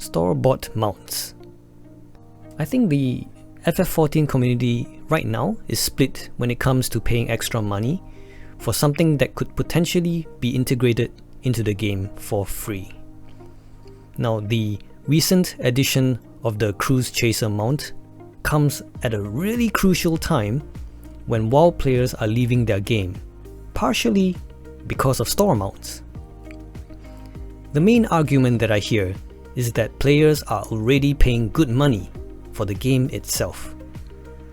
Store-bought mounts. I think the FF14 community right now is split when it comes to paying extra money for something that could potentially be integrated into the game for free. Now, the recent addition of the Cruise Chaser mount comes at a really crucial time when WoW players are leaving their game, partially because of store mounts. The main argument that I hear is that players are already paying good money for the game itself,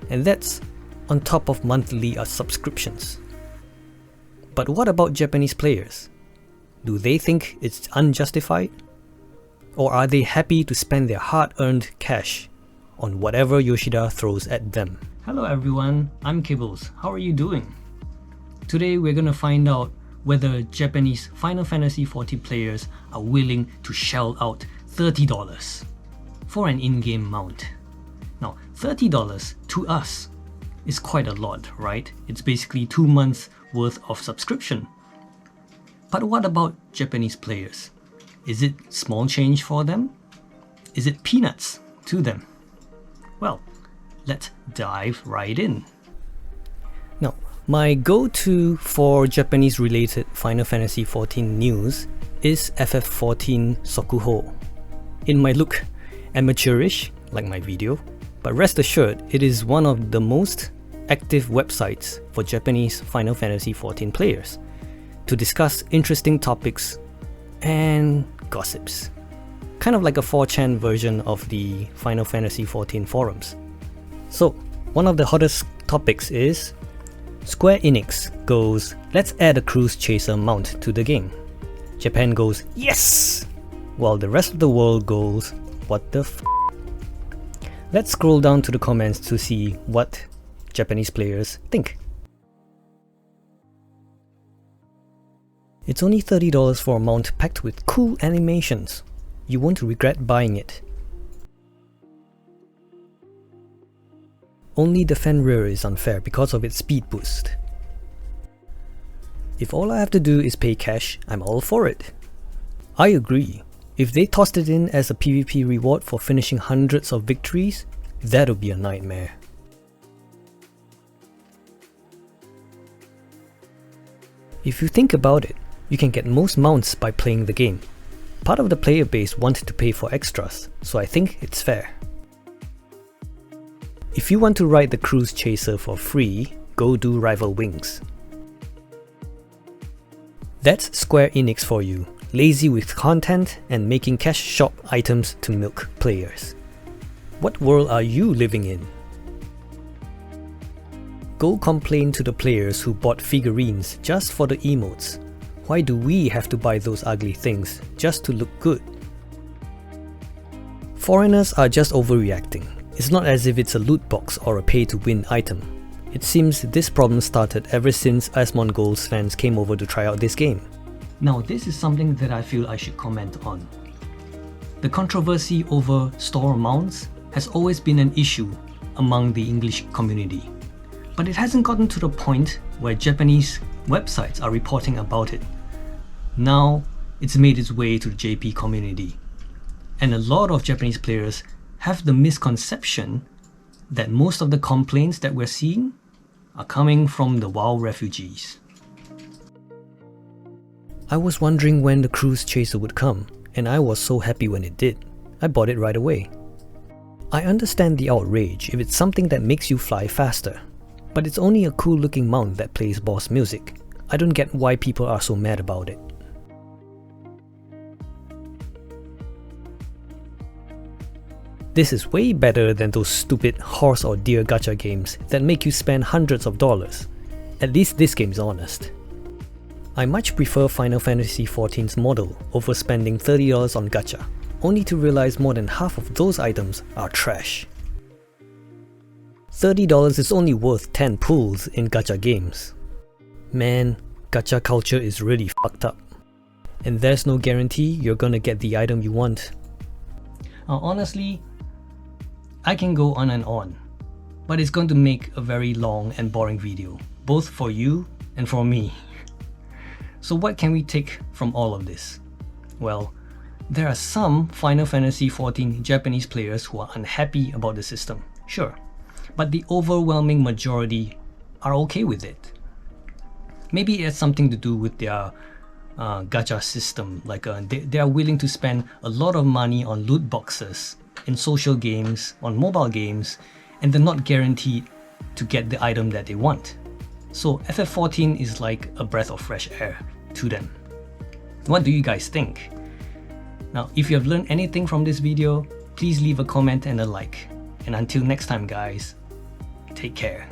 and that's on top of monthly subscriptions. But what about Japanese players? Do they think it's unjustified? Or are they happy to spend their hard-earned cash on whatever Yoshida throws at them? Hello everyone, I'm Kibbles. How are you doing? Today we're gonna find out whether Japanese Final Fantasy XIV players are willing to shell out $30 for an in-game mount. Now, $30 to us is quite a lot, right? It's basically 2 months worth of subscription. But what about Japanese players? Is it small change for them? Is it peanuts to them? Well, let's dive right in. Now, my go-to for Japanese related Final Fantasy XIV news is FF14 Sokuho. It might look amateurish, like my video, but rest assured, it is one of the most active websites for Japanese Final Fantasy XIV players to discuss interesting topics and gossips. Kind of like a 4chan version of the Final Fantasy XIV forums. So, one of the hottest topics is Square Enix goes, let's add a Cruise Chaser mount to the game. Japan goes, yes! While the rest of the world goes, what the f***? Let's scroll down to the comments to see what Japanese players think. It's only $30 for a mount packed with cool animations. You won't regret buying it. Only the Fenrir is unfair because of its speed boost. If all I have to do is pay cash, I'm all for it. I agree. If they tossed it in as a PvP reward for finishing hundreds of victories, that would be a nightmare. If you think about it, you can get most mounts by playing the game. Part of the player base wanted to pay for extras, so I think it's fair. If you want to ride the Cruise Chaser for free, go do Rival Wings. That's Square Enix for you, lazy with content and making cash shop items to milk players. What world are you living in? Go complain to the players who bought figurines just for the emotes. Why do we have to buy those ugly things just to look good? Foreigners are just overreacting. It's not as if it's a loot box or a pay-to-win item. It seems this problem started ever since Asmongold's fans came over to try out this game. Now, this is something that I feel I should comment on. The controversy over store mounts has always been an issue among the English community, but it hasn't gotten to the point where Japanese websites are reporting about it. Now, it's made its way to the JP community, and a lot of Japanese players have the misconception that most of the complaints that we're seeing are coming from the WoW refugees. I was wondering when the Cruise Chaser would come, and I was so happy when it did. I bought it right away. I understand the outrage if it's something that makes you fly faster, but it's only a cool looking mount that plays boss music. I don't get why people are so mad about it. This is way better than those stupid horse or deer gacha games that make you spend hundreds of dollars. At least this game's honest. I much prefer Final Fantasy XIV's model over spending $30 on gacha, only to realize more than half of those items are trash. $30 is only worth 10 pulls in gacha games. Man, gacha culture is really fucked up. And there's no guarantee you're gonna get the item you want. Honestly, I can go on and on, but it's going to make a very long and boring video, both for you and for me. So what can we take from all of this? Well, There are some Final Fantasy XIV Japanese players who are unhappy about the system, sure, but the overwhelming majority are okay with it. Maybe it has something to do with their gacha system, like they are willing to spend a lot of money on loot boxes in social games, on mobile games, and they're not guaranteed to get the item that they want. So FF14 is like a breath of fresh air to them. What do you guys think? Now, if you have learned anything from this video, please leave a comment and a like. And until next time guys, take care.